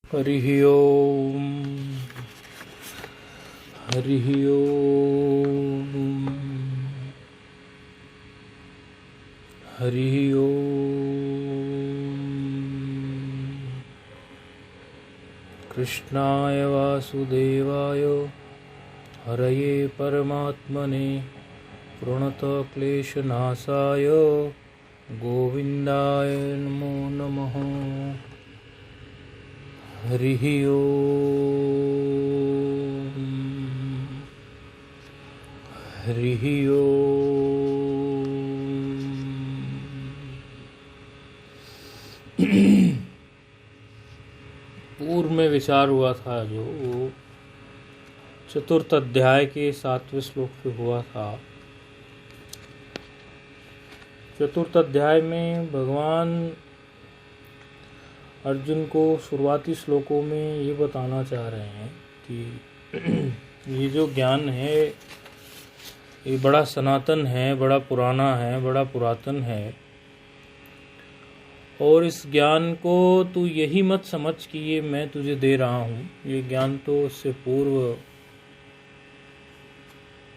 हरिः ओम् हरिः ओम् हरिः ओम्। कृष्णाय वासुदेवाय हरये परमात्मने प्रणतक्लेशनाशाय गोविन्दाय नमो नमः। हरिः ओम् हरिः ओम्। पूर्व में विचार हुआ था जो चतुर्थ अध्याय के 7वें श्लोक पे हुआ था। चतुर्थ अध्याय में भगवान अर्जुन को शुरुआती श्लोकों में ये बताना चाह रहे हैं कि ये जो ज्ञान है ये बड़ा सनातन है, बड़ा पुराना है, बड़ा पुरातन है, और इस ज्ञान को तू यही मत समझ कि ये मैं तुझे दे रहा हूँ। ये ज्ञान तो उससे पूर्व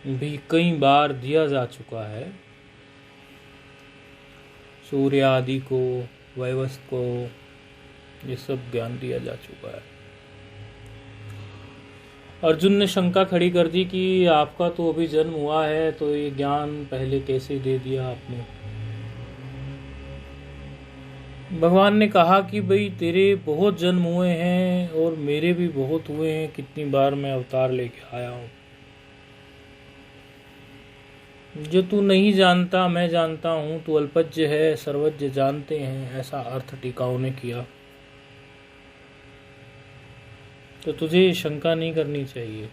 भी कई बार दिया जा चुका है। सूर्य आदि को, वैवस्वत को, ये सब ज्ञान दिया जा चुका है। अर्जुन ने शंका खड़ी कर दी कि आपका तो अभी जन्म हुआ है, तो ये ज्ञान पहले कैसे दे दिया आपने। भगवान ने कहा कि भाई तेरे बहुत जन्म हुए हैं और मेरे भी बहुत हुए हैं, कितनी बार मैं अवतार लेके आया हूँ। जो तू नहीं जानता मैं जानता हूँ, तू अल्पज्ञ है सर्वज्ञ जानते हैं, ऐसा अर्थ टीकाओं ने किया। तो तुझे शंका नहीं करनी चाहिए।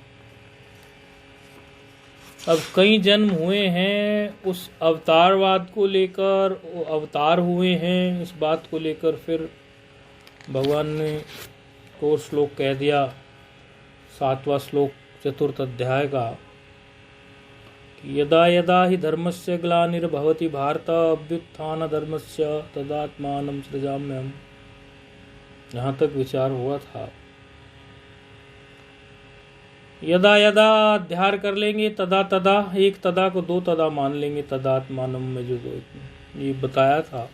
अब कई जन्म हुए हैं, उस अवतारवाद को लेकर, अवतार हुए हैं इस बात को लेकर फिर भगवान ने को श्लोक कह दिया, 7वां श्लोक चतुर्थ अध्याय का, कि यदा यदा हि धर्मस्य ग्लानिर्भवति भारत अभ्युत्थान धर्मस्य तदात्मानं सृजाम्यहम्। यहाँ तक विचार हुआ था। यदा यदा अध्यार कर लेंगे, तदा तदा, एक तदा को दो तदा मान लेंगे, तदात्मानम में जो ये बताया था।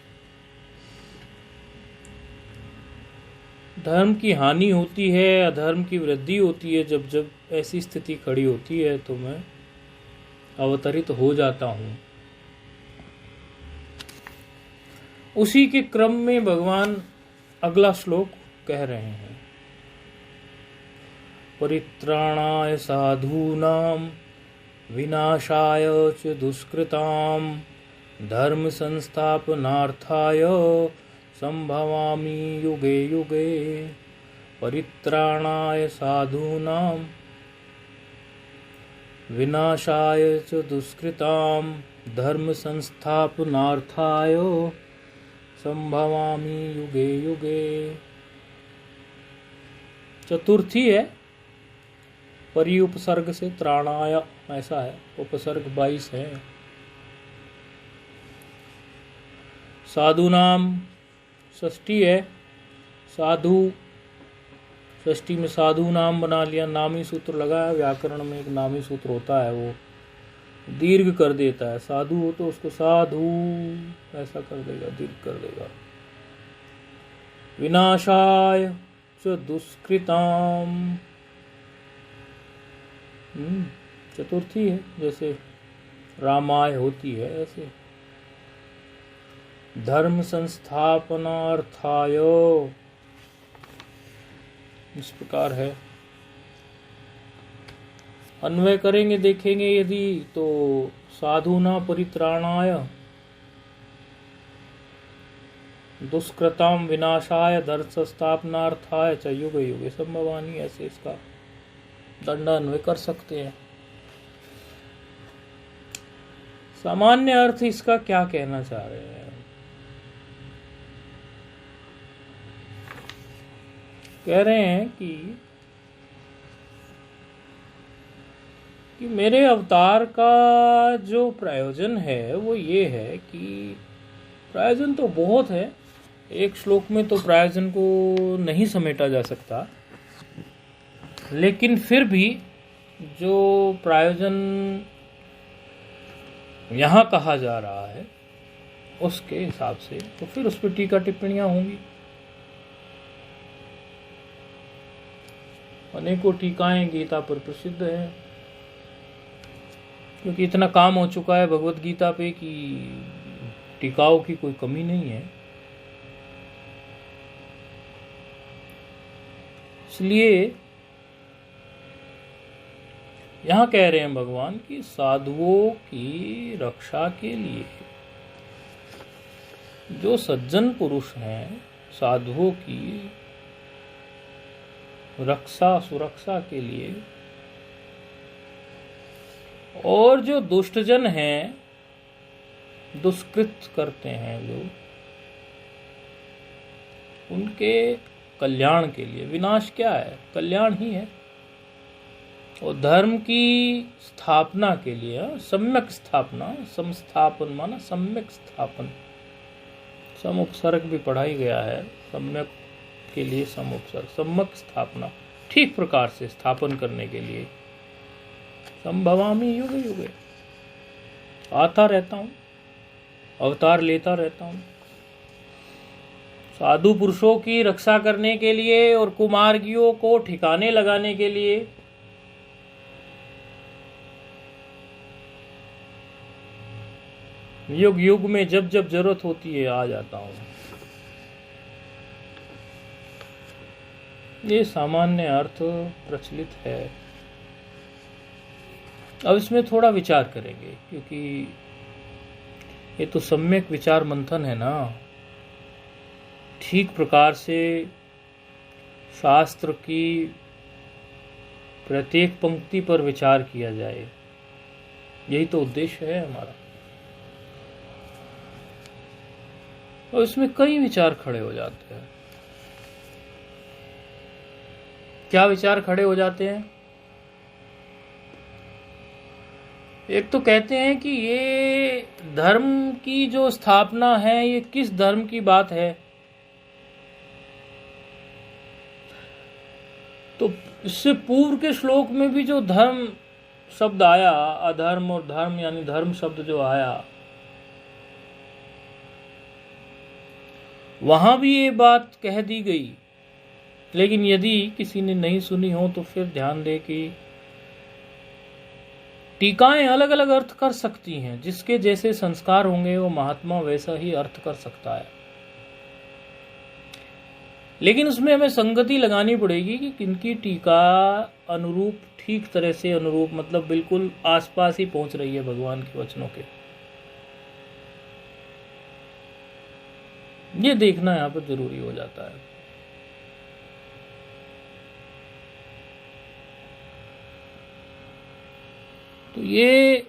धर्म की हानि होती है, अधर्म की वृद्धि होती है। जब जब ऐसी स्थिति खड़ी होती है तो मैं अवतरित हो जाता हूँ। उसी के क्रम में भगवान अगला श्लोक कह रहे हैं, परित्राणाय साधूनां विनाशाय च दुष्कृतां धर्म संस्थापनार्थाय संभवामि युगे युगे। परित्राणाय साधूनां विनाशाय च दुष्कृतां धर्म संस्थापनार्थाय संभवामि युगे युगे। चतुर्थी है, परि उपसर्ग से त्राणाय ऐसा है, उपसर्ग 22 है। साधु नाम षष्ठी है, साधु षष्ठी में साधु नाम बना लिया, नामी सूत्र लगाया। व्याकरण में एक नामी सूत्र होता है, वो दीर्घ कर देता है। साधु हो तो उसको साधु ऐसा कर देगा, दीर्घ कर देगा। विनाशाय च दुष्कृताम, चतुर्थी है, जैसे रामाय होती है ऐसे। धर्म संस्थापनार्थाय इस प्रकार है। अन्वय करेंगे देखेंगे यदि, तो साधुना परित्राणाय दुष्कृताम विनाशाय धर्म संस्थापनार्थाय च युगे युगे संभवानि, ऐसे इसका दंडान्वय कर सकते हैं। सामान्य अर्थ इसका क्या कहना चाह रहे हैं? कह रहे हैं कि मेरे अवतार का जो प्रयोजन है वो ये है कि प्रयोजन तो बहुत है, एक श्लोक में तो प्रयोजन को नहीं समेटा जा सकता, लेकिन फिर भी जो प्रयोजन यहाँ कहा जा रहा है उसके हिसाब से तो फिर उस पर टीका टिप्पणियां होंगी। अनेकों टीकाएं गीता पर प्रसिद्ध हैं, क्योंकि इतना काम हो चुका है भगवत गीता पे कि टीकाओं की कोई कमी नहीं है। इसलिए यहां कह रहे हैं भगवान कि साधुओं की रक्षा के लिए, जो सज्जन पुरुष हैं, साधुओं की रक्षा सुरक्षा के लिए, और जो दुष्टजन हैं, दुष्कृत करते हैं जो, उनके कल्याण के लिए। विनाश क्या है? कल्याण ही है। और धर्म की स्थापना के लिए, सम्यक स्थापना, संस्थापन माना सम्यक स्थापन, सम उपसर्ग भी पढ़ाई गया है, सम्यक के लिए सम उपसर्ग, सम्यक स्थापना, ठीक प्रकार से स्थापन करने के लिए। संभवामि युगे युगे, आता रहता हूं, अवतार लेता रहता हूं, साधु पुरुषों की रक्षा करने के लिए और कुमार्गियों को ठिकाने लगाने के लिए। युग युग में जब जब जरूरत होती है आ जाता हूं। ये सामान्य अर्थ प्रचलित है। अब इसमें थोड़ा विचार करेंगे, क्योंकि ये तो सम्यक विचार मंथन है ना। ठीक प्रकार से शास्त्र की प्रत्येक पंक्ति पर विचार किया जाए, यही तो उद्देश्य है हमारा। और इसमें कई विचार खड़े हो जाते हैं। क्या विचार खड़े हो जाते हैं? एक तो कहते हैं कि ये धर्म की जो स्थापना है, ये किस धर्म की बात है? तो इससे पूर्व के श्लोक में भी जो धर्म शब्द आया, अधर्म और धर्म यानी धर्म शब्द जो आया, वहां भी ये बात कह दी गई। लेकिन यदि किसी ने नहीं सुनी हो तो फिर ध्यान दे कि टीकाएं अलग अलग अर्थ कर सकती हैं। जिसके जैसे संस्कार होंगे वो महात्मा वैसा ही अर्थ कर सकता है। लेकिन उसमें हमें संगति लगानी पड़ेगी कि किनकी टीका अनुरूप, ठीक तरह से अनुरूप, मतलब बिल्कुल आसपास ही पहुंच रही है भगवान के वचनों के। ये देखना यहां पर जरूरी हो जाता है। तो ये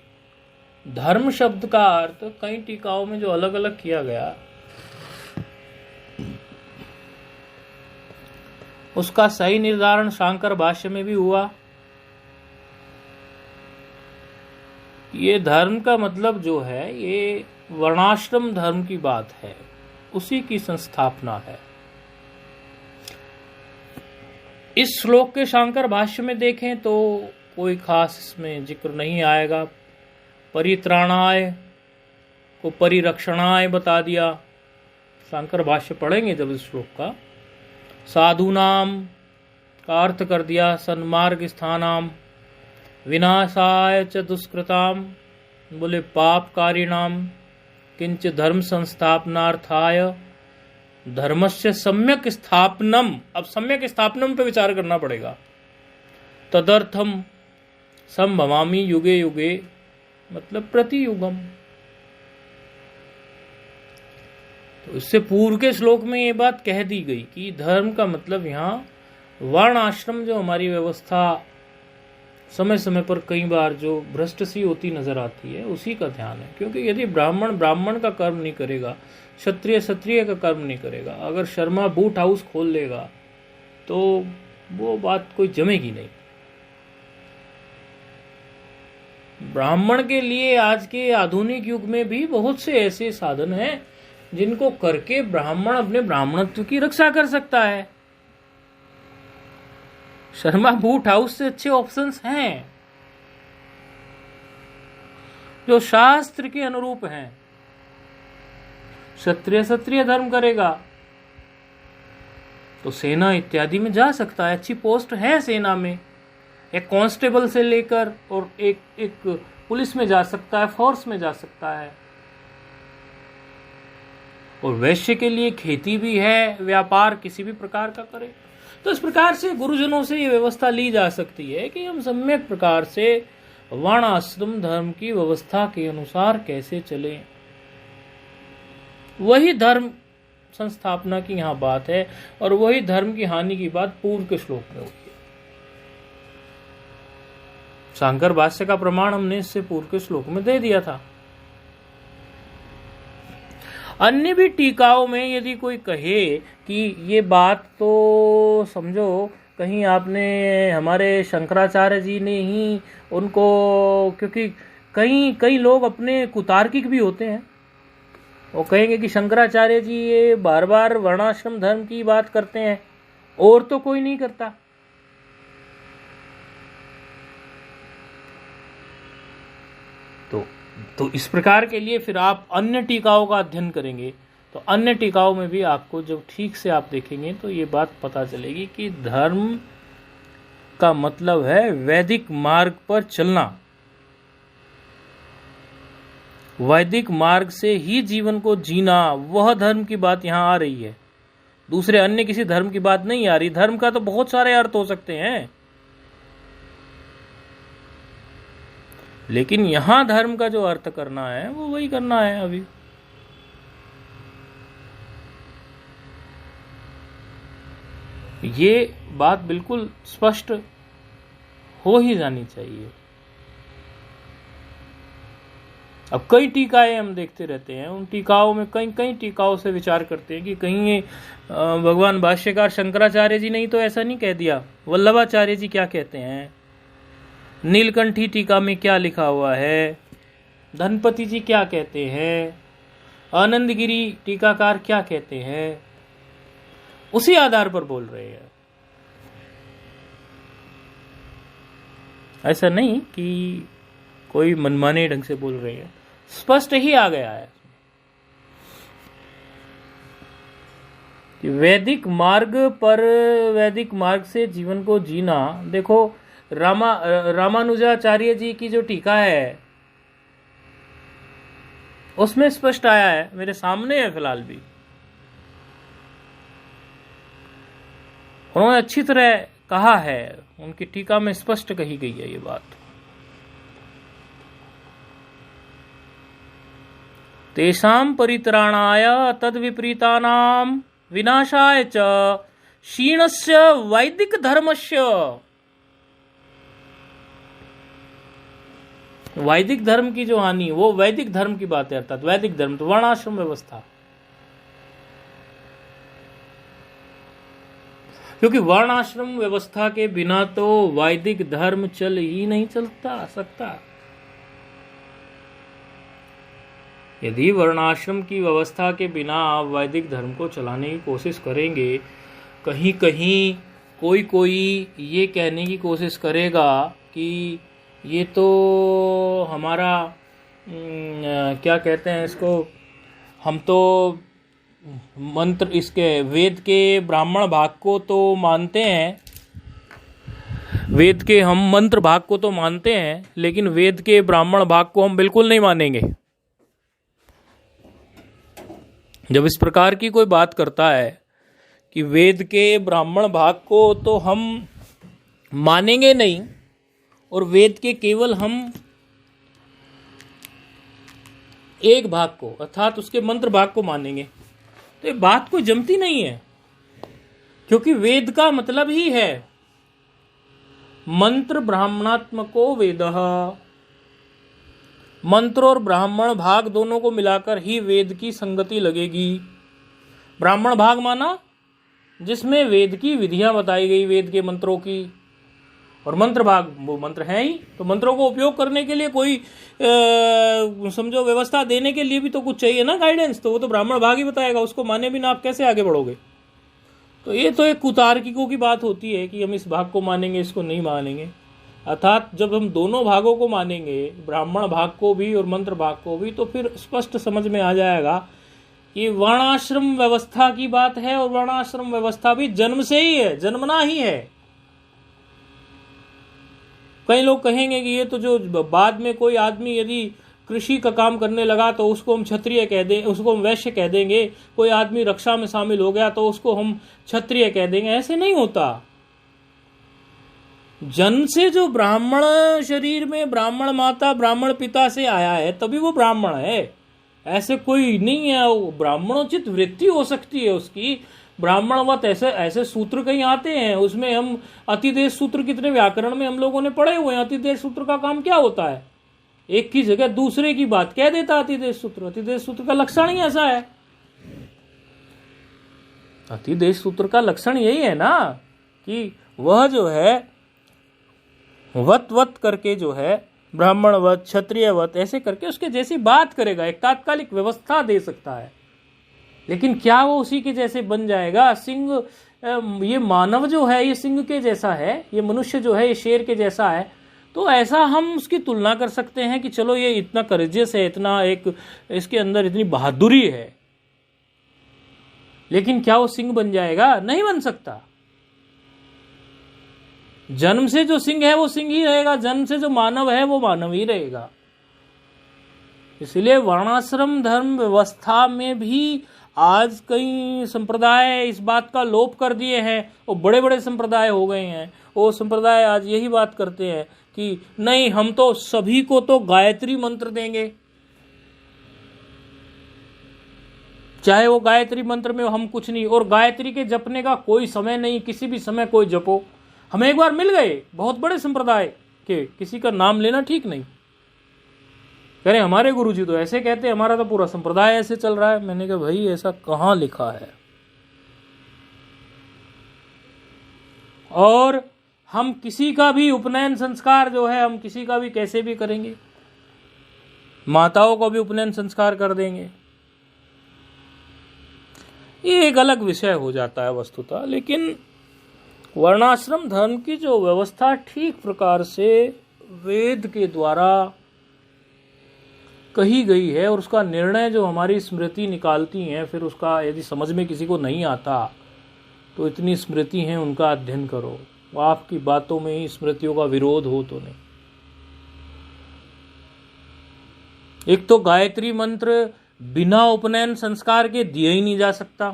धर्म शब्द का अर्थ कई टीकाओं में जो अलग अलग किया गया, उसका सही निर्धारण शांकर भाष्य में भी हुआ। ये धर्म का मतलब जो है, ये वर्णाश्रम धर्म की बात है, उसी की संस्थापना है। इस श्लोक के शांकर भाष्य में देखें तो कोई खास इसमें जिक्र नहीं आएगा। परित्राणाय को परिरक्षणाय बता दिया। शांकर भाष्य पढ़ेंगे जब इस श्लोक का। साधुनाम का अर्थ कर दिया सन्मार्ग स्थानाम, विनाशाय च दुष्कृताम, बोले पापकारिणाम, किंच धर्म संस्थापनार्थाय धर्मस्य सम्यक स्थापनम। अब सम्यक स्थापनम पे विचार करना पड़ेगा। तदर्थम संभवामि युगे युगे, मतलब प्रति युगम। तो इससे पूर्व के श्लोक में ये बात कह दी गई कि धर्म का मतलब यहाँ वर्ण आश्रम जो हमारी व्यवस्था समय समय पर कई बार जो भ्रष्ट सी होती नजर आती है, उसी का ध्यान है। क्योंकि यदि ब्राह्मण ब्राह्मण का कर्म नहीं करेगा, क्षत्रिय क्षत्रिय का कर्म नहीं करेगा, अगर शर्मा बूट हाउस खोल लेगा तो वो बात कोई जमेगी नहीं। ब्राह्मण के लिए आज के आधुनिक युग में भी बहुत से ऐसे साधन हैं जिनको करके ब्राह्मण अपने ब्राह्मणत्व की रक्षा कर सकता है। शर्मा बूट हाउस से अच्छे ऑप्शंस हैं जो शास्त्र के अनुरूप हैं। क्षत्रिय धर्म करेगा तो सेना इत्यादि में जा सकता है, अच्छी पोस्ट है सेना में, एक कांस्टेबल से लेकर और एक पुलिस में जा सकता है, फोर्स में जा सकता है। और वैश्य के लिए खेती भी है, व्यापार किसी भी प्रकार का करे। तो इस प्रकार से गुरुजनों से ये व्यवस्था ली जा सकती है कि हम सम्यक प्रकार से वर्णाश्रम धर्म की व्यवस्था के अनुसार कैसे चलें। वही धर्म संस्थापना की यहाँ बात है और वही धर्म की हानि की बात पूर्व के श्लोक में हुई है। शांकर भाष्य का प्रमाण हमने इससे पूर्व के श्लोक में दे दिया था। अन्य भी टीकाओं में यदि कोई कहे कि ये बात तो समझो कहीं आपने हमारे शंकराचार्य जी ने ही उनको, क्योंकि कई लोग अपने कुतार्किक भी होते हैं, वो कहेंगे कि शंकराचार्य जी ये बार बार वर्णाश्रम धर्म की बात करते हैं और तो कोई नहीं करता। तो इस प्रकार के लिए फिर आप अन्य टीकाओं का अध्ययन करेंगे तो अन्य टीकाओं में भी आपको जब ठीक से आप देखेंगे तो ये बात पता चलेगी कि धर्म का मतलब है वैदिक मार्ग पर चलना। वैदिक मार्ग से ही जीवन को जीना, वह धर्म की बात यहां आ रही है। दूसरे अन्य किसी धर्म की बात नहीं आ रही। धर्म का तो बहुत सारे अर्थ हो सकते हैं, लेकिन यहां धर्म का जो अर्थ करना है वो वही करना है। अभी ये बात बिल्कुल स्पष्ट हो ही जानी चाहिए। अब कई टीकाएं हम देखते रहते हैं, उन टीकाओं में कई टीकाओं से विचार करते हैं कि कहीं ये भगवान भाष्यकार शंकराचार्य जी ने तो ऐसा नहीं कह दिया, वल्लभाचार्य जी क्या कहते हैं, नीलकंठी टीका में क्या लिखा हुआ है, धनपति जी क्या कहते हैं, आनंदगिरी टीकाकार क्या कहते हैं, उसी आधार पर बोल रहे हैं। ऐसा नहीं कि कोई मनमाने ढंग से बोल रहे हैं, स्पष्ट ही आ गया है कि वैदिक मार्ग पर, वैदिक मार्ग से जीवन को जीना। देखो रामानुजाचार्य जी की जो टीका है उसमें स्पष्ट आया है, मेरे सामने है फिलहाल भी। उन्होंने अच्छी तरह कहा है, उनकी टीका में स्पष्ट कही गई है ये बात। तेषां परित्राणाय तद विपरीतानां विनाशाय च क्षीणस्य वैदिक धर्मस्य। वैदिक धर्म की जो हानि, वो वैदिक धर्म की बात है, अर्थात वैदिक धर्म तो वर्णाश्रम व्यवस्था, क्योंकि वर्णाश्रम व्यवस्था के बिना तो वैदिक धर्म चल ही नहीं चलता सकता। यदि वर्णाश्रम की व्यवस्था के बिना आप वैदिक धर्म को चलाने की कोशिश करेंगे, कहीं कहीं कोई ये कहने की कोशिश करेगा कि ये तो हमारा क्या कहते हैं इसको, हम तो मंत्र, इसके वेद के ब्राह्मण भाग को तो मानते हैं, वेद के हम मंत्र भाग को तो मानते हैं, लेकिन वेद के ब्राह्मण भाग को हम बिल्कुल नहीं मानेंगे। जब इस प्रकार की कोई बात करता है कि वेद के ब्राह्मण भाग को तो हम मानेंगे नहीं और वेद के केवल हम एक भाग को, अर्थात उसके मंत्र भाग को मानेंगे, तो ये बात कोई जमती नहीं है। क्योंकि वेद का मतलब ही है मंत्र ब्राह्मणात्मको वेदः, मंत्र और ब्राह्मण भाग दोनों को मिलाकर ही वेद की संगति लगेगी। ब्राह्मण भाग माना जिसमें वेद की विधियां बताई गई, वेद के मंत्रों की, और मंत्र भाग वो मंत्र है ही, तो मंत्रों को उपयोग करने के लिए कोई समझो व्यवस्था देने के लिए भी तो कुछ चाहिए ना, गाइडेंस, तो वो तो ब्राह्मण भाग ही बताएगा, उसको माने बिना आप कैसे आगे बढ़ोगे। तो ये तो एक कुतार्किकों की बात होती है कि हम इस भाग को मानेंगे, इसको नहीं मानेंगे। अर्थात जब हम दोनों भागों को मानेंगे, ब्राह्मण भाग को भी और मंत्र भाग को भी, तो फिर स्पष्ट समझ में आ जाएगा कि वर्णाश्रम व्यवस्था की बात है, और वर्णाश्रम व्यवस्था भी जन्म से ही है, जन्मना ही है। कई लोग कहेंगे कि ये तो जो बाद में कोई आदमी यदि कृषि का काम करने लगा तो उसको हम क्षत्रिय कह दें, उसको हम वैश्य कह देंगे, कोई आदमी रक्षा में शामिल हो गया तो उसको हम क्षत्रिय कह देंगे। ऐसे नहीं होता। जन्म से जो ब्राह्मण शरीर में ब्राह्मण माता ब्राह्मण पिता से आया है तभी वो ब्राह्मण है। ऐसे कोई नहीं है, ब्राह्मणोचित वृत्ति हो सकती है उसकी, ब्राह्मणवत ऐसे ऐसे सूत्र कहीं आते हैं, उसमें हम अतिदेश सूत्र कितने व्याकरण में हम लोगों ने पढ़े हुए हैं। अतिदेश सूत्र का काम क्या होता है? एक की जगह दूसरे की बात कह देता अतिदेश सूत्र। अतिदेश सूत्र का लक्षण ही ऐसा है। अतिदेश सूत्र का लक्षण यही है ना कि वह जो है वत वत करके जो है ब्राह्मणवत क्षत्रियवत ऐसे करके उसके जैसी बात करेगा, एक तात्कालिक व्यवस्था दे सकता है। लेकिन क्या वो उसी के जैसे बन जाएगा? सिंह, ये मानव जो है ये सिंह के जैसा है, ये मनुष्य जो है ये शेर के जैसा है, तो ऐसा हम उसकी तुलना कर सकते हैं कि चलो ये इतना करेजियस है, इतना एक इसके अंदर इतनी बहादुरी है, लेकिन क्या वो सिंह बन जाएगा? नहीं बन सकता। जन्म से जो सिंह है वो सिंह ही रहेगा, जन्म से जो मानव है वो मानव ही रहेगा। इसलिए वर्णाश्रम धर्म व्यवस्था में भी आज कई संप्रदाय इस बात का लोप कर दिए हैं, और बड़े बड़े संप्रदाय हो गए हैं। वो संप्रदाय आज यही बात करते हैं कि नहीं, हम तो सभी को तो गायत्री मंत्र देंगे, चाहे वो गायत्री मंत्र में हम कुछ नहीं, और गायत्री के जपने का कोई समय नहीं, किसी भी समय कोई जपो। हमें एक बार मिल गए बहुत बड़े संप्रदाय के, किसी का नाम लेना ठीक नहीं, कह रहे हमारे गुरुजी तो ऐसे कहते हैं, हमारा तो पूरा संप्रदाय ऐसे चल रहा है। मैंने कहा भाई ऐसा कहाँ लिखा है? और हम किसी का भी उपनयन संस्कार जो है हम किसी का भी कैसे भी करेंगे, माताओं को भी उपनयन संस्कार कर देंगे, ये एक अलग विषय हो जाता है वस्तुतः। लेकिन वर्णाश्रम धर्म की जो व्यवस्था ठीक प्रकार से वेद के द्वारा कही गई है, और उसका निर्णय जो हमारी स्मृति निकालती हैं, फिर उसका यदि समझ में किसी को नहीं आता तो इतनी स्मृति हैं उनका अध्ययन करो, आपकी बातों में ही स्मृतियों का विरोध हो तो नहीं। एक तो गायत्री मंत्र बिना उपनयन संस्कार के दिया ही नहीं जा सकता।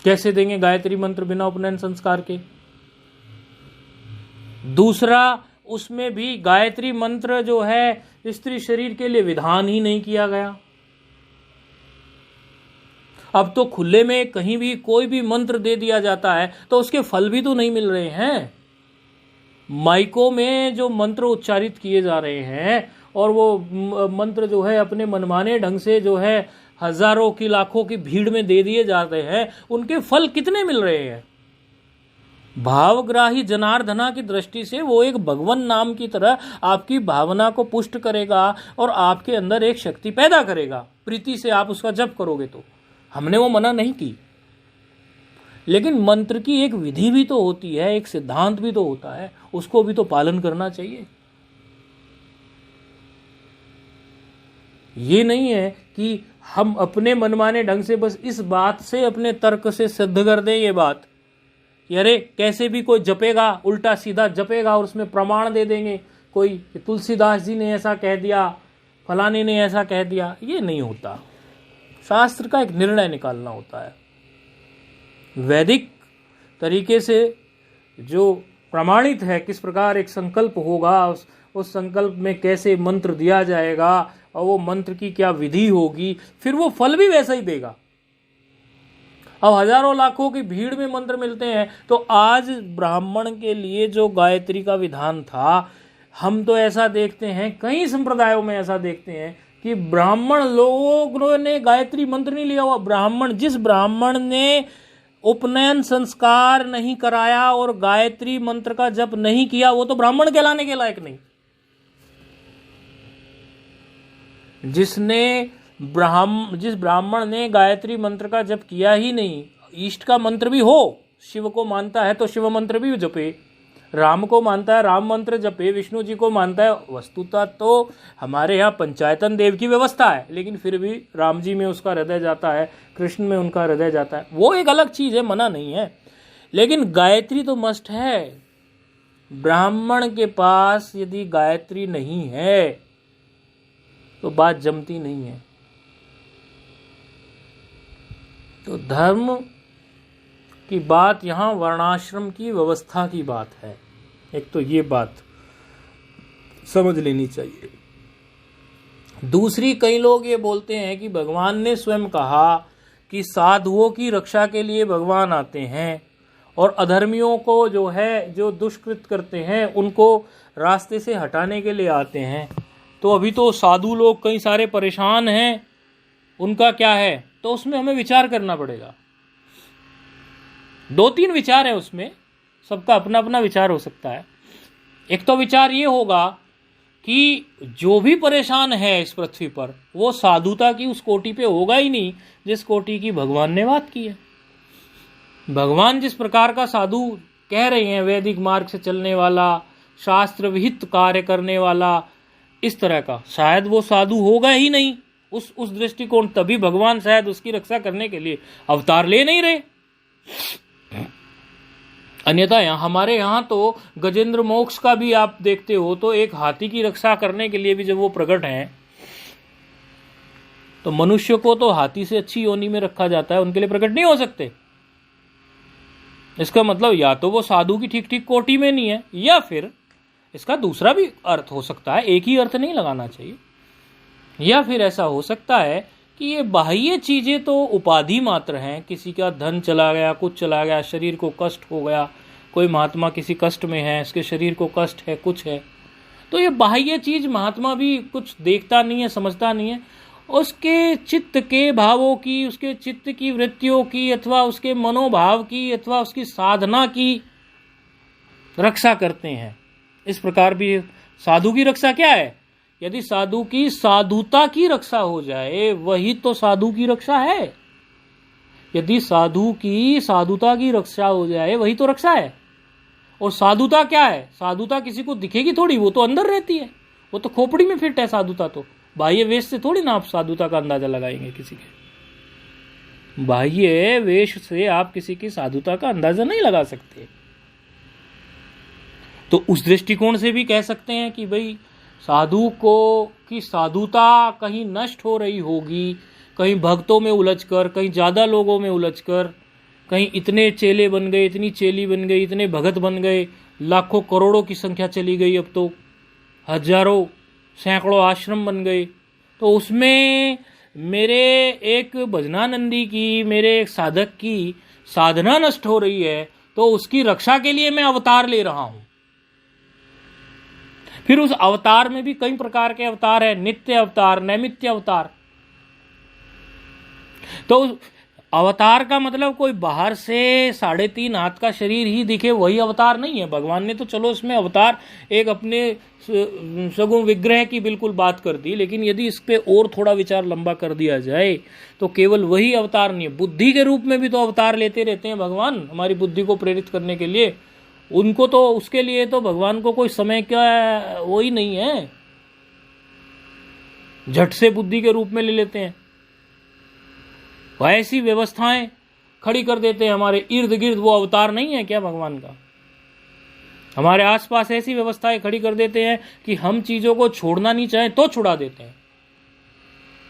कैसे देंगे गायत्री मंत्र बिना उपनयन संस्कार के? दूसरा, उसमें भी गायत्री मंत्र जो है स्त्री शरीर के लिए विधान ही नहीं किया गया। अब तो खुले में कहीं भी कोई भी मंत्र दे दिया जाता है तो उसके फल भी तो नहीं मिल रहे हैं। माइकों में जो मंत्र उच्चारित किए जा रहे हैं और वो मंत्र जो है अपने मनमाने ढंग से जो है हजारों की लाखों की भीड़ में दे दिए जाते हैं, उनके फल कितने मिल रहे हैं? भावग्राही जनार्दना की दृष्टि से वो एक भगवान नाम की तरह आपकी भावना को पुष्ट करेगा और आपके अंदर एक शक्ति पैदा करेगा। प्रीति से आप उसका जप करोगे तो हमने वो मना नहीं की, लेकिन मंत्र की एक विधि भी तो होती है, एक सिद्धांत भी तो होता है, उसको भी तो पालन करना चाहिए। ये नहीं है कि हम अपने मनमाने ढंग से बस इस बात से अपने तर्क से सिद्ध कर दें ये बात कि अरे कैसे भी कोई जपेगा, उल्टा सीधा जपेगा और उसमें प्रमाण दे देंगे कोई, तुलसीदास जी ने ऐसा कह दिया, फलाने ने ऐसा कह दिया। ये नहीं होता। शास्त्र का एक निर्णय निकालना होता है, वैदिक तरीके से जो प्रमाणित है, किस प्रकार एक संकल्प होगा, उस संकल्प में कैसे मंत्र दिया जाएगा और वो मंत्र की क्या विधि होगी, फिर वो फल भी वैसा ही देगा। अब हजारों लाखों की भीड़ में मंत्र मिलते हैं, तो आज ब्राह्मण के लिए जो गायत्री का विधान था, हम तो ऐसा देखते हैं, कई संप्रदायों में ऐसा देखते हैं कि ब्राह्मण लोगों ने गायत्री मंत्र नहीं लिया हुआ। ब्राह्मण, जिस ब्राह्मण ने उपनयन संस्कार नहीं कराया और गायत्री मंत्र का जप नहीं किया, वो तो ब्राह्मण कहलाने के लायक नहीं। जिस ब्राह्मण ने गायत्री मंत्र का जप किया ही नहीं, ईष्ट का मंत्र भी हो, शिव को मानता है तो शिव मंत्र भी जपे, राम को मानता है राम मंत्र जपे, विष्णु जी को मानता है। वस्तुतः तो हमारे यहाँ पंचायतन देव की व्यवस्था है, लेकिन फिर भी राम जी में उसका हृदय जाता है, कृष्ण में उनका हृदय जाता है, वो एक अलग चीज है, मना नहीं है। लेकिन गायत्री तो मस्ट है। ब्राह्मण के पास यदि गायत्री नहीं है तो बात जमती नहीं है। तो धर्म की बात यहां वर्णाश्रम की व्यवस्था की बात है। एक तो ये बात समझ लेनी चाहिए। दूसरी, कई लोग ये बोलते हैं कि भगवान ने स्वयं कहा कि साधुओं की रक्षा के लिए भगवान आते हैं और अधर्मियों को जो दुष्कृत करते हैं उनको रास्ते से हटाने के लिए आते हैं। तो अभी तो साधु लोग कई सारे परेशान हैं, उनका क्या है? तो उसमें हमें विचार करना पड़ेगा। 2-3 विचार है उसमें, सबका अपना अपना विचार हो सकता है। एक तो विचार ये होगा कि जो भी परेशान है इस पृथ्वी पर, वो साधुता की उस कोटि पे होगा ही नहीं जिस कोटि की भगवान ने बात की है। भगवान जिस प्रकार का साधु कह रहे हैं, वैदिक मार्ग से चलने वाला, शास्त्र विहित कार्य करने वाला, इस तरह का, शायद वो साधु होगा ही नहीं उस दृष्टिकोण। तभी भगवान शायद उसकी रक्षा करने के लिए अवतार ले नहीं रहे। अन्यथा हमारे यहाँ तो गजेंद्र मोक्ष का भी आप देखते हो तो एक हाथी की रक्षा करने के लिए भी जब वो प्रकट हैं, तो मनुष्य को तो हाथी से अच्छी योनि में रखा जाता है, उनके लिए प्रकट नहीं हो सकते। इसका मतलब या तो वो साधु की ठीक ठीक कोटि में नहीं है, या फिर इसका दूसरा भी अर्थ हो सकता है, एक ही अर्थ नहीं लगाना चाहिए। या फिर ऐसा हो सकता है कि ये बाह्य चीजें तो उपाधि मात्र हैं, किसी का धन चला गया, कुछ चला गया, शरीर को कष्ट हो गया, कोई महात्मा किसी कष्ट में है, इसके शरीर को कष्ट है, कुछ है, तो ये बाह्य चीज महात्मा भी कुछ देखता नहीं है, समझता नहीं है। उसके चित्त के भावों की, उसके चित्त की वृत्तियों की, अथवा उसके मनोभाव की, अथवा उसकी साधना की रक्षा करते हैं। इस प्रकार भी साधु की रक्षा क्या है? यदि साधु की साधुता की रक्षा हो जाए, वही तो साधु की रक्षा है। यदि साधु की साधुता की रक्षा हो जाए, वही तो रक्षा है। और साधुता क्या है? साधुता किसी को दिखेगी थोड़ी, वो तो अंदर रहती है, वो तो खोपड़ी में फिट है। साधुता तो बाह्य वेश से थोड़ी ना आप साधुता का अंदाजा लगाएंगे। किसी के बाह्य वेश से आप किसी की साधुता का अंदाजा नहीं लगा सकते। तो उस दृष्टिकोण से भी कह सकते हैं कि भाई साधु को की साधुता कहीं नष्ट हो रही होगी, कहीं भक्तों में उलझकर, कहीं ज्यादा लोगों में उलझकर, कहीं इतने चेले बन गए, इतनी चेली बन गई, इतने भगत बन गए, लाखों करोड़ों की संख्या चली गई, अब तो हजारों सैकड़ों आश्रम बन गए। तो उसमें मेरे एक भजनानंदी की, मेरे एक साधक की साधना नष्ट हो रही है, तो उसकी रक्षा के लिए मैं अवतार ले रहा हूं। फिर उस अवतार में भी कई प्रकार के अवतार है, नित्य अवतार, नैमित्य अवतार। तो अवतार का मतलब कोई बाहर से 3.5 हाथ का शरीर ही दिखे वही अवतार नहीं है। भगवान ने तो चलो इसमें अवतार एक अपने सगुण विग्रह की बिल्कुल बात कर दी, लेकिन यदि इस पे और थोड़ा विचार लंबा कर दिया जाए तो केवल वही अवतार नहीं है, बुद्धि के रूप में भी तो अवतार लेते रहते हैं भगवान, हमारी बुद्धि को प्रेरित करने के लिए। उनको तो, उसके लिए तो भगवान को कोई समय का वो ही नहीं है, झट से बुद्धि के रूप में ले लेते हैं। ऐसी व्यवस्थाएं खड़ी कर देते हैं हमारे इर्द गिर्द। वो अवतार नहीं है क्या भगवान का? हमारे आसपास ऐसी व्यवस्थाएं खड़ी कर देते हैं कि हम चीजों को छोड़ना नहीं चाहें तो छुड़ा देते हैं।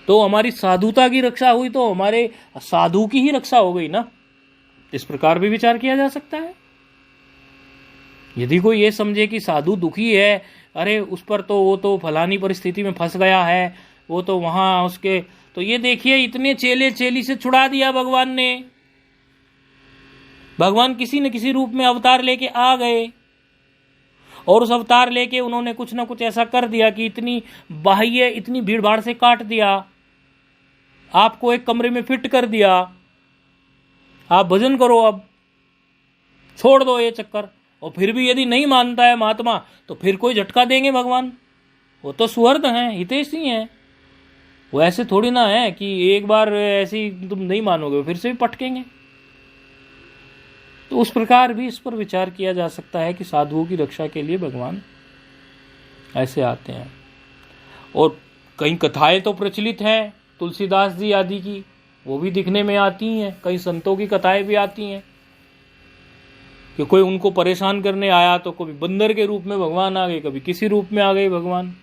तो हमारी साधुता की रक्षा हुई तो हमारे साधु की ही रक्षा हो गई ना। इस प्रकार भी विचार किया जा सकता है। यदि कोई ये समझे कि साधु दुखी है, अरे उस पर तो वो तो फलानी परिस्थिति में फंस गया है, वो तो वहां उसके, तो ये देखिए इतने चेले चेली से छुड़ा दिया भगवान ने। भगवान किसी न किसी रूप में अवतार लेके आ गए और उस अवतार लेके उन्होंने कुछ ना कुछ ऐसा कर दिया कि इतनी बाह्य, इतनी भीड़ भाड़ से काट दिया, आपको एक कमरे में फिट कर दिया, आप भजन करो, अब छोड़ दो ये चक्कर। और फिर भी यदि नहीं मानता है महात्मा तो फिर कोई झटका देंगे भगवान। वो तो सुहृद हैं, हितैषी हैं। वो ऐसे थोड़ी ना है कि एक बार ऐसी तुम नहीं मानोगे फिर से भी पटकेंगे। तो उस प्रकार भी इस पर विचार किया जा सकता है कि साधुओं की रक्षा के लिए भगवान ऐसे आते हैं। और कई कथाएं तो प्रचलित हैं तुलसीदास जी आदि की, वो भी दिखने में आती हैं। कई संतों की कथाएं भी आती हैं कि कोई उनको परेशान करने आया तो कभी बंदर के रूप में भगवान आ गए, कभी किसी रूप में आ गए भगवान।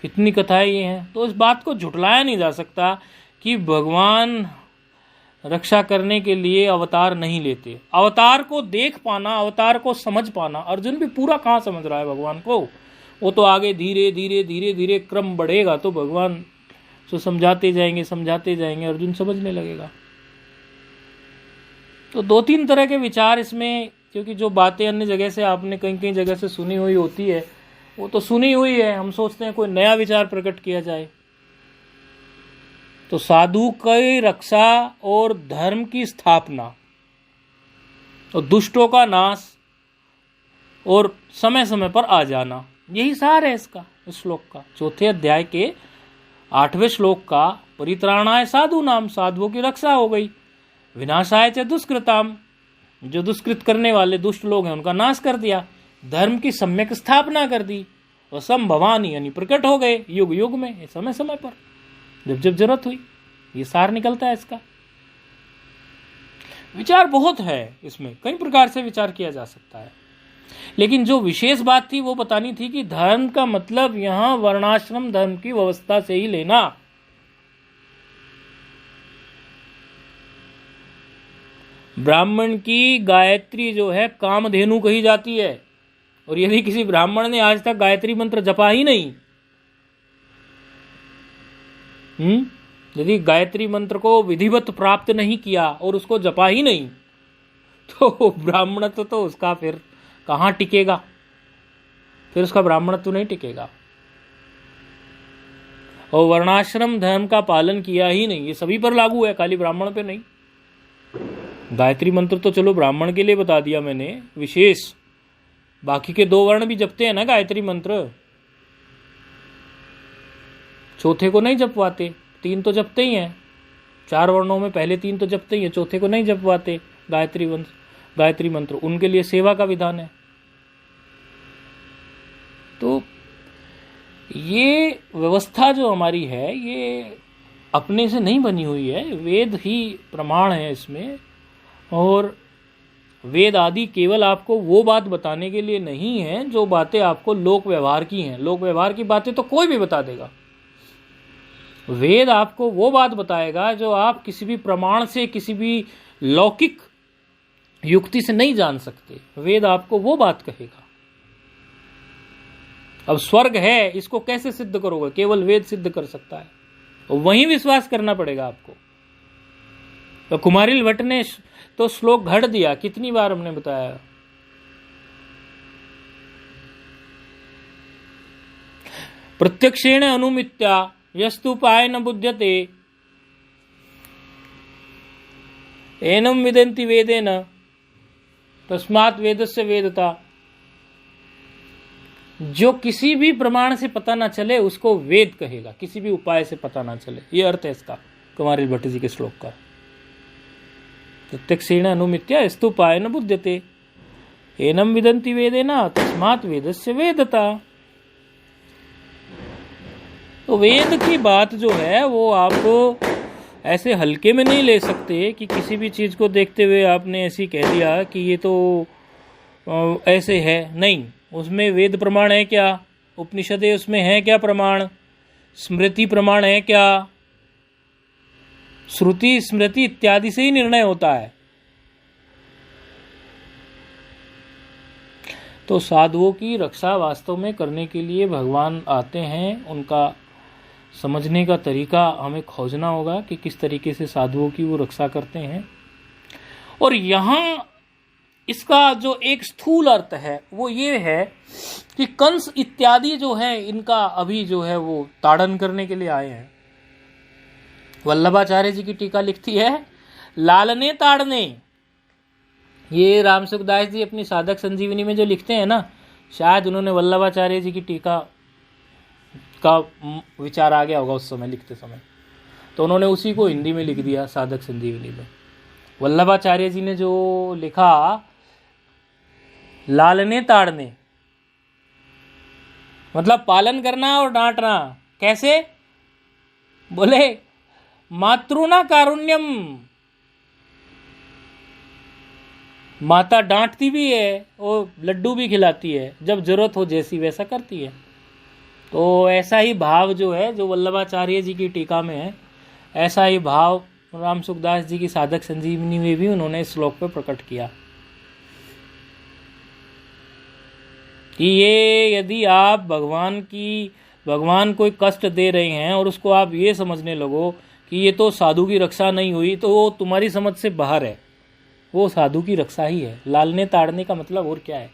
कितनी कथाएं ये हैं। तो इस बात को झुठलाया नहीं जा सकता कि भगवान रक्षा करने के लिए अवतार नहीं लेते। अवतार को देख पाना, अवतार को समझ पाना, अर्जुन भी पूरा कहाँ समझ रहा है भगवान को। वो तो आगे धीरे धीरे धीरे धीरे क्रम बढ़ेगा तो भगवान तो समझाते जाएंगे, अर्जुन समझने लगेगा। तो दो तीन तरह के विचार इसमें, क्योंकि जो बातें अन्य जगह से आपने कहीं कहीं जगह से सुनी हुई होती है वो तो सुनी हुई है, हम सोचते हैं कोई नया विचार प्रकट किया जाए। तो साधु की रक्षा और धर्म की स्थापना और दुष्टों का नाश और समय समय पर आ जाना, यही सार है इसका, इस श्लोक का। चौथे अध्याय के 8वें श्लोक का परित्राणाय साधु नाम, साधुओं की रक्षा हो गई। विनाशाय च दुष्कृताम, जो दुष्कृत करने वाले दुष्ट लोग हैं उनका नाश कर दिया। धर्म की सम्यक स्थापना कर दी। और संभवानी यानी प्रकट हो गए युग युग में, समय समय पर, जब जब जरूरत हुई। ये सार निकलता है इसका। विचार बहुत है इसमें, कई प्रकार से विचार किया जा सकता है। लेकिन जो विशेष बात थी वो बतानी थी कि धर्म का मतलब यहां वर्णाश्रम धर्म की व्यवस्था से ही लेना। ब्राह्मण की गायत्री जो है कामधेनु कही जाती है। और यदि किसी ब्राह्मण ने आज तक गायत्री मंत्र जपा ही नहीं, यदि गायत्री मंत्र को विधिवत प्राप्त नहीं किया और उसको जपा ही नहीं, तो ब्राह्मणत्व तो उसका फिर कहाँ टिकेगा, फिर उसका ब्राह्मणत्व नहीं टिकेगा। और वर्णाश्रम धर्म का पालन किया ही नहीं, ये सभी पर लागू है, खाली ब्राह्मण पे नहीं। गायत्री मंत्र तो चलो ब्राह्मण के लिए बता दिया मैंने विशेष, बाकी के 2 वर्ण भी जपते हैं ना गायत्री मंत्र, चौथे को नहीं जपवाते। 3 तो जपते ही हैं, 4 वर्णों में पहले 3 तो जपते ही हैं, चौथे को नहीं जपवाते गायत्री मंत्र, उनके लिए सेवा का विधान है। तो ये व्यवस्था जो हमारी है ये अपने से नहीं बनी हुई है, वेद ही प्रमाण है इसमें। और वेद आदि केवल आपको वो बात बताने के लिए नहीं है जो बातें आपको लोक व्यवहार की हैं। लोक व्यवहार की बातें तो कोई भी बता देगा। वेद आपको वो बात बताएगा जो आप किसी भी प्रमाण से, किसी भी लौकिक युक्ति से नहीं जान सकते। वेद आपको वो बात कहेगा। अब स्वर्ग है, इसको कैसे सिद्ध करोगे? केवल वेद सिद्ध कर सकता है, और वहीं विश्वास करना पड़ेगा आपको। तो कुमारिल भट्ट ने तो श्लोक घड़ दिया, कितनी बार हमने बताया। प्रत्यक्षेण अनुमित्या यस्तु पाय न बुध्यते एनम विदन्ति वेदेन तस्मात् वेदस्य वेदता। जो किसी भी प्रमाण से पता ना चले उसको वेद कहेगा, किसी भी उपाय से पता ना चले। ये अर्थ है इसका कुमारिल भट्ट जी के श्लोक का। प्रत्यक्षेण अनुमित्या यस्तु पाय न बुध्यते एनम विदन्ति वेदेन तस्मात् वेदस्य वेदता। तो वेद की बात जो है वो आप ऐसे हल्के में नहीं ले सकते कि किसी भी चीज को देखते हुए आपने ऐसी कह दिया कि ये तो ऐसे है। नहीं, उसमें वेद प्रमाण है क्या, उपनिषदें उसमें है क्या प्रमाण, स्मृति प्रमाण है क्या, श्रुति स्मृति इत्यादि से ही निर्णय होता है। तो साधुओं की रक्षा वास्तव में करने के लिए भगवान आते हैं। उनका समझने का तरीका हमें खोजना होगा कि किस तरीके से साधुओं की वो रक्षा करते हैं। और यहाँ इसका जो एक स्थूल अर्थ है वो ये है कि कंस इत्यादि जो है इनका अभी जो है वो ताड़न करने के लिए आए हैं। वल्लभाचार्य जी की टीका लिखती है, लालने ताड़ने ये राम सुखदास जी अपनी साधक संजीवनी में जो लिखते हैं ना, शायद उन्होंने वल्लभाचार्य जी की टीका का विचार आ गया होगा उस समय लिखते समय, तो उन्होंने उसी को हिंदी में लिख दिया साधक संजीवनी में। वल्लभाचार्य जी ने जो लिखा, लालने ताड़ने मतलब पालन करना और डांटना। कैसे? बोले मातृना कारुण्यम, माता डांटती भी है और लड्डू भी खिलाती है, जब जरूरत हो जैसी वैसा करती है। तो ऐसा ही भाव जो है, जो वल्लभाचार्य जी की टीका में है, ऐसा ही भाव राम सुखदास जी की साधक संजीवनी में भी उन्होंने इस श्लोक पे प्रकट किया कि ये यदि आप भगवान कोई कष्ट दे रहे हैं और उसको आप ये समझने लगो कि ये तो साधु की रक्षा नहीं हुई, तो वो तुम्हारी समझ से बाहर है, वो साधु की रक्षा ही है। लालने ताड़ने का मतलब और क्या है,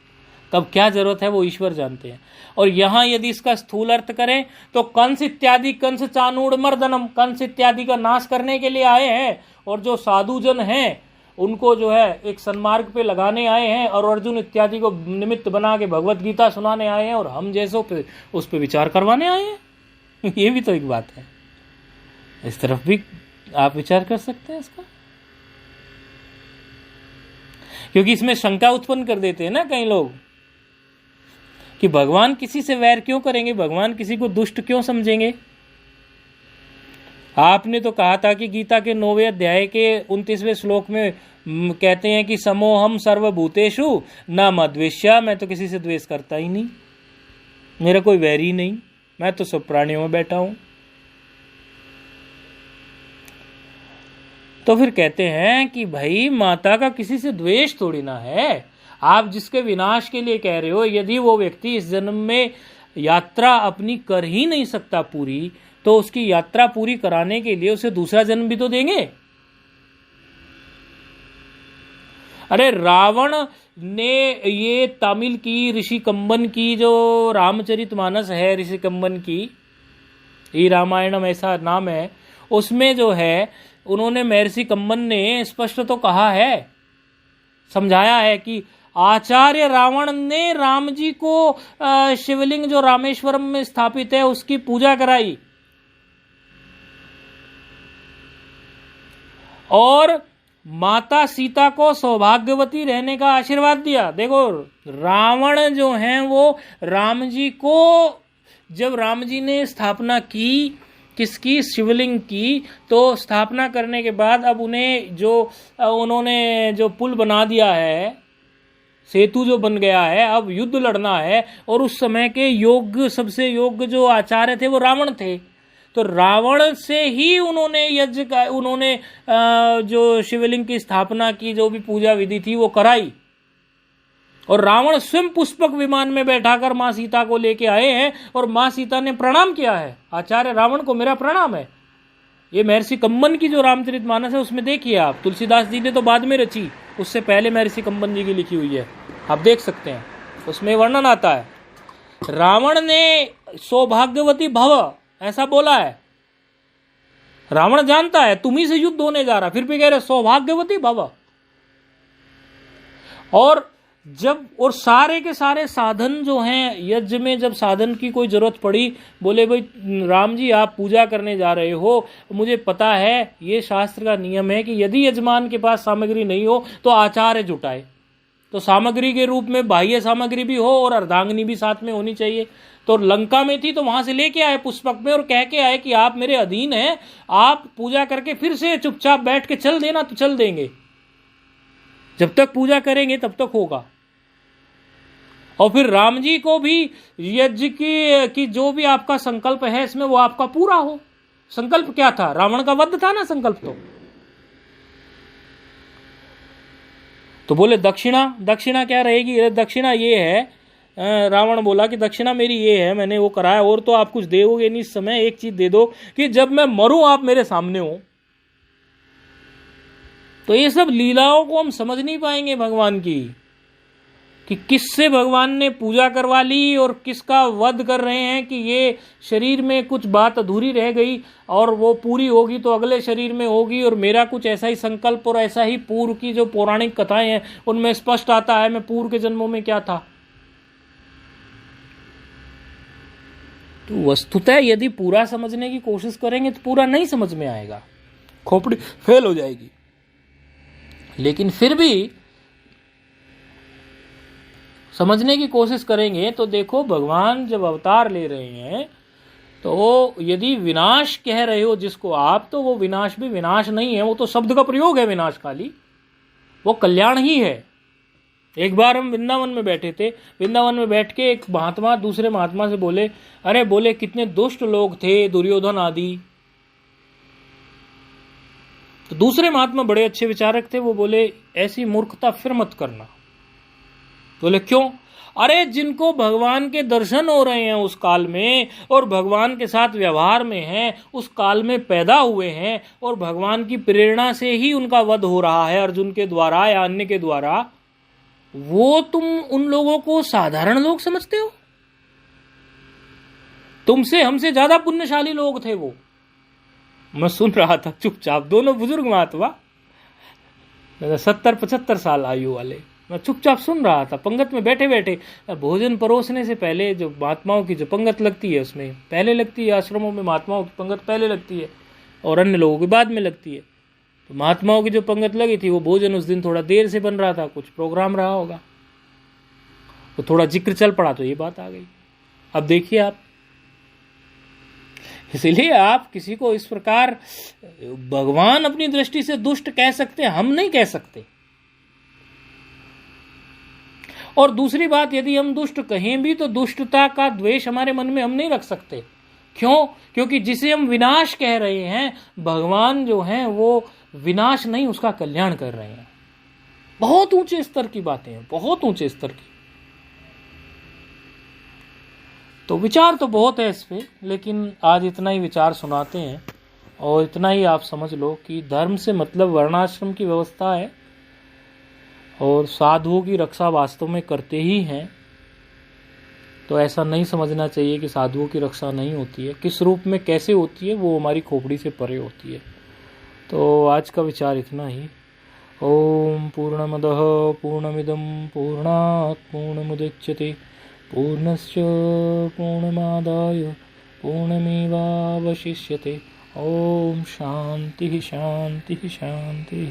कब क्या जरूरत है वो ईश्वर जानते हैं। और यहाँ यदि इसका स्थूल अर्थ करें तो कंस चानूड़ मर्दनम, कंस इत्यादि का नाश करने के लिए आए हैं, और जो साधु जन हैं उनको जो है एक सन्मार्ग पे लगाने आए हैं, और अर्जुन इत्यादि को निमित्त बना के भगवत गीता सुनाने आए हैं, और हम जैसों पे उस पर विचार करवाने आए हैं। ये भी तो एक बात है, इस तरफ भी आप विचार कर सकते हैं इसका, क्योंकि इसमें शंका उत्पन्न कर देते हैं ना कई लोग कि भगवान किसी से वैर क्यों करेंगे, भगवान किसी को दुष्ट क्यों समझेंगे। आपने तो कहा था कि गीता के 9वें अध्याय के 29वें श्लोक में कहते हैं कि समोहम सर्वभूतेषु न मद्वेष्या, मैं तो किसी से द्वेष करता ही नहीं, मेरा कोई वैर ही नहीं, मैं तो सब प्राणियों में बैठा हूं। तो फिर कहते हैं कि भाई माता का किसी से द्वेष थोड़ी ना है, आप जिसके विनाश के लिए कह रहे हो, यदि वो व्यक्ति इस जन्म में यात्रा अपनी कर ही नहीं सकता पूरी, तो उसकी यात्रा पूरी कराने के लिए उसे दूसरा जन्म भी तो देंगे। अरे रावण ने ये तमिल की ऋषि कंबन की जो रामचरितमानस है, ऋषि कंबन की ई रामायणम ऐसा नाम है, उसमें जो है उन्होंने महर्षि कंबन ने स्पष्ट तो कहा है, समझाया है कि आचार्य रावण ने राम जी को शिवलिंग जो रामेश्वरम में स्थापित है उसकी पूजा कराई, और माता सीता को सौभाग्यवती रहने का आशीर्वाद दिया। देखो रावण जो हैं वो राम जी को, जब राम जी ने स्थापना की किसकी, शिवलिंग की, तो स्थापना करने के बाद अब उन्होंने जो पुल बना दिया है, सेतु जो बन गया है, अब युद्ध लड़ना है, और उस समय के योग्य, सबसे योग्य जो आचार्य थे वो रावण थे। तो रावण से ही उन्होंने यज्ञ का, उन्होंने जो शिवलिंग की स्थापना की, जो भी पूजा विधि थी वो कराई, और रावण स्वयं पुष्पक विमान में बैठाकर माँ सीता को लेके आए हैं, और माँ सीता ने प्रणाम किया है, आचार्य रावण को मेरा प्रणाम है। ये महर्षि कंबन की जो रामचरितमानस है उसमें देखिए आप, तुलसीदास जी ने तो बाद में रची, उससे पहले महर्षि कंबन जी की लिखी हुई है, आप देख सकते हैं, उसमें वर्णन आता है। रावण ने सौभाग्यवती भव ऐसा बोला है, रावण जानता है तुम्ही से युद्ध होने जा रहा, फिर भी कह रहे सौभाग्यवती भव। और सारे के सारे साधन जो हैं यज्ञ में, जब साधन की कोई जरूरत पड़ी, बोले भाई राम जी आप पूजा करने जा रहे हो, मुझे पता है ये शास्त्र का नियम है कि यदि यजमान के पास सामग्री नहीं हो तो आचार्य जुटाए, तो सामग्री के रूप में बाह्य सामग्री भी हो और अर्धांगिनी भी साथ में होनी चाहिए। तो लंका में थी तो वहां से लेके आए पुष्पक में, और कह के आए कि आप मेरे अधीन हैं, आप पूजा करके फिर से चुपचाप बैठ के चल देना, तो चल देंगे, जब तक पूजा करेंगे तब तक होगा। और फिर राम जी को भी यज्ञ की जो भी आपका संकल्प है इसमें वो आपका पूरा हो। संकल्प क्या था, रावण का वध था ना संकल्प। तो बोले दक्षिणा क्या रहेगी, दक्षिणा ये है, रावण बोला कि दक्षिणा मेरी ये है, मैंने वो कराया, और तो आप कुछ दोगे नहीं इस समय, एक चीज दे दो कि जब मैं मरूं आप मेरे सामने हो। तो ये सब लीलाओं को हम समझ नहीं पाएंगे भगवान की, कि किससे भगवान ने पूजा करवा ली और किसका वध कर रहे हैं कि ये शरीर में कुछ बात अधूरी रह गई और वो पूरी होगी तो अगले शरीर में होगी, और मेरा कुछ ऐसा ही संकल्प और ऐसा ही पूर्व की जो पौराणिक कथाएं हैं उनमें स्पष्ट आता है मैं पूर्व के जन्मों में क्या था। तो वस्तुतः यदि पूरा समझने की कोशिश करेंगे तो पूरा नहीं समझ में आएगा, खोपड़ी फेल हो जाएगी। लेकिन फिर भी समझने की कोशिश करेंगे तो देखो, भगवान जब अवतार ले रहे हैं तो यदि विनाश कह रहे हो जिसको आप, तो वो विनाश भी विनाश नहीं है, वो तो शब्द का प्रयोग है विनाश खाली, वो कल्याण ही है। एक बार हम वृंदावन में बैठे थे, वृंदावन में बैठ के एक महात्मा दूसरे महात्मा से बोले, अरे बोले कितने दुष्ट लोग थे दुर्योधन आदि। तो दूसरे महात्मा बड़े अच्छे विचारक थे, वो बोले ऐसी मूर्खता फिर मत करना। बोले क्यों? अरे जिनको भगवान के दर्शन हो रहे हैं उस काल में और भगवान के साथ व्यवहार में हैं, उस काल में पैदा हुए हैं और भगवान की प्रेरणा से ही उनका वध हो रहा है अर्जुन के द्वारा या अन्य के द्वारा, वो तुम उन लोगों को साधारण लोग समझते हो? तुमसे हमसे ज्यादा पुण्यशाली लोग थे वो। मैं सुन रहा था चुपचाप, दोनों बुजुर्ग महात्मा 70-75 साल आयु वाले, मैं चुपचाप सुन रहा था पंगत में बैठे बैठे। भोजन परोसने से पहले जो महात्माओं की जो पंगत लगती है उसमें पहले लगती है, आश्रमों में महात्माओं की पंगत पहले लगती है और अन्य लोगों की बाद में लगती है। तो महात्माओं की जो पंगत लगी थी वो भोजन उस दिन थोड़ा देर से बन रहा था, कुछ प्रोग्राम रहा होगा, तो थोड़ा जिक्र चल पड़ा तो ये बात आ गई। अब देखिए आप, इसलिए आप किसी को इस प्रकार भगवान अपनी दृष्टि से दुष्ट कह सकते, हम नहीं कह सकते। और दूसरी बात, यदि हम दुष्ट कहें भी तो दुष्टता का द्वेष हमारे मन में हम नहीं रख सकते। क्यों? क्योंकि जिसे हम विनाश कह रहे हैं, भगवान जो हैं वो विनाश नहीं उसका कल्याण कर रहे हैं। बहुत ऊंचे स्तर की बातें हैं, बहुत ऊंचे स्तर की। तो विचार तो बहुत है इस पे, लेकिन आज इतना ही विचार सुनाते हैं और इतना ही आप समझ लो कि धर्म से मतलब वर्णाश्रम की व्यवस्था है और साधुओं की रक्षा वास्तव में करते ही हैं। तो ऐसा नहीं समझना चाहिए कि साधुओं की रक्षा नहीं होती है, किस रूप में कैसे होती है वो हमारी खोपड़ी से परे होती है। तो आज का विचार इतना ही। ओम पूर्णमदः पूर्णमिदं पूर्णात् पूर्णमुदच्यते पूर्णस्य पूर्णमादाय पूर्णमेवावशिष्यते। ओम शांति शांति शांति।